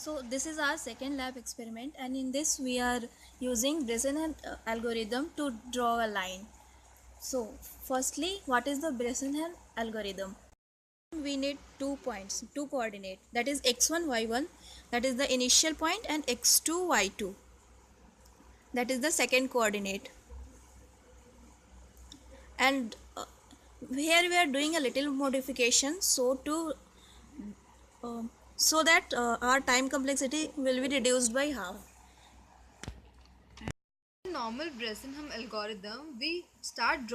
So this is our second lab experiment, and in this we are using Bresson algorithm to draw a line. So firstly, what is the Bresson algorithm? We need 2 points, two coordinate, that is x1 y1, that is the initial point, and x2 y2, that is the second coordinate. And here we are doing a little modification so that our time complexity will be reduced by half. Normal Bresenham algorithm, we start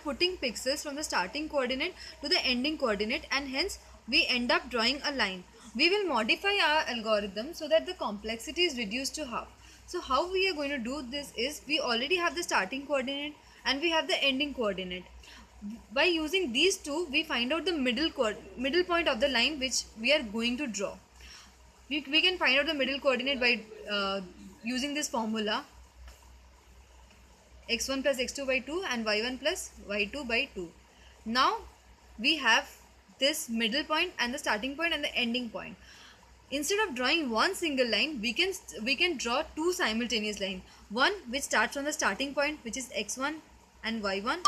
putting pixels from the starting coordinate to the ending coordinate, and hence we end up drawing a line. We will modify our algorithm so that the complexity is reduced to half. So how we are going to do this is, we already have the starting coordinate and we have the ending coordinate. By using these two, we find out the middle point of the line which we are going to draw. We can find out the middle coordinate by using this formula, x1 plus x2 by 2 and y1 plus y2 by 2. Now we have this middle point and the starting point and the ending point. Instead of drawing one single line, we can draw two simultaneous lines. One which starts from the starting point, which is x1 and y1,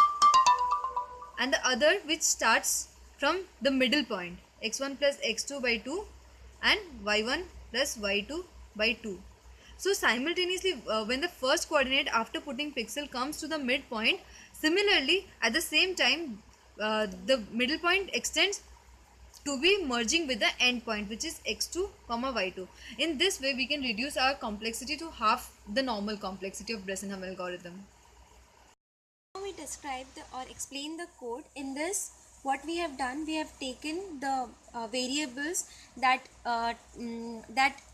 and the other which starts from the middle point, x1 plus x2 by 2 and y1 plus y2 by 2. So simultaneously, when the first coordinate after putting pixel comes to the midpoint, similarly at the same time the middle point extends to be merging with the end point, which is x2 comma y2. In this way we can reduce our complexity to half the normal complexity of Bresenham algorithm. Now we describe or explain the code. In this, what we have done, we have taken the variables that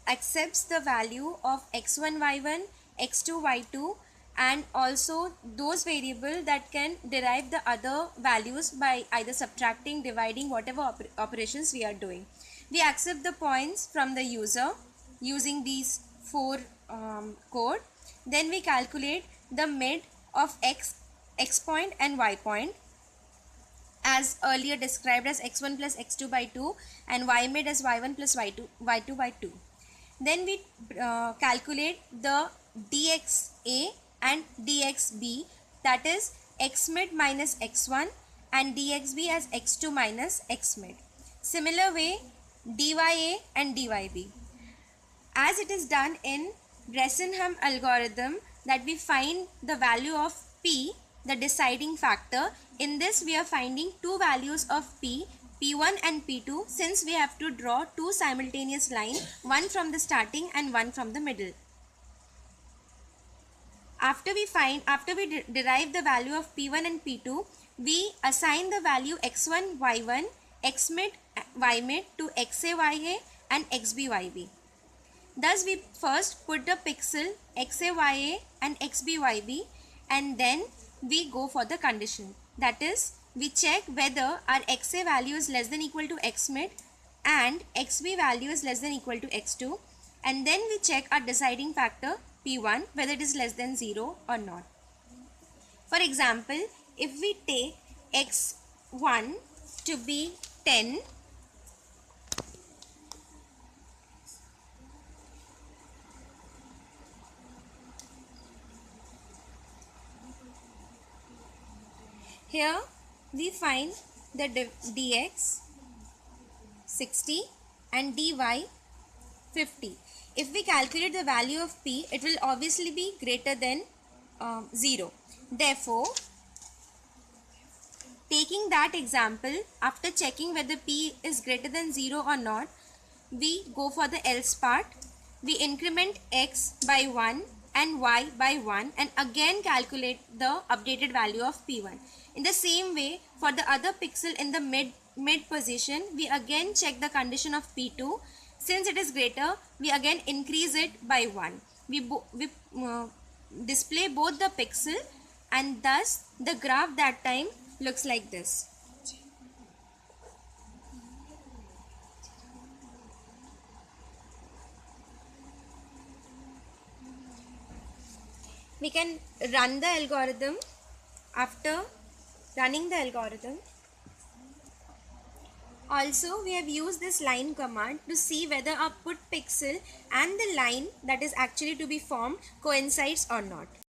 accepts the value of x1 y1, x2 y2, and also those variable that can derive the other values by either subtracting, dividing, whatever operations we are doing. We accept the points from the user using these four code. Then we calculate the mid of x point and y point, as earlier described as x1 plus x2 by 2 and y mid as y1 plus y2 by 2. Then we calculate the dxa and dxb, that is x mid minus x1 and dxb as x2 minus x mid. Similar way, dya and dyb, as it is done in Bresenham algorithm, that we find the value of p, the deciding factor. In this we are finding two values of p, p1 and p2, since we have to draw two simultaneous lines, one from the starting and one from the middle. After we derive the value of p1 and p2, we assign the value x1 y1, x mid y mid to xa ya and xb yb. Thus we first put the pixel xaya and xbyb, and then we go for the condition. That is, we check whether our xa value is less than equal to x mid and xb value is less than equal to x2, and then we check our deciding factor p1 whether it is less than 0 or not. For example, if we take x1 to be 10, here we find the dx 60 and dy 50. If we calculate the value of p, it will obviously be greater than 0. Therefore, taking that example, after checking whether p is greater than 0 or not, we go for the else part. We increment x by 1 and y by 1 and again calculate the updated value of p1. In the same way, for the other pixel in the mid position, we again check the condition of p2. Since it is greater, we again increase it by 1. We display both the pixel, and thus the graph that time looks like this. We can run the algorithm. After running the algorithm, Also, we have used this line command to see whether our put pixel and the line that is actually to be formed coincides or not.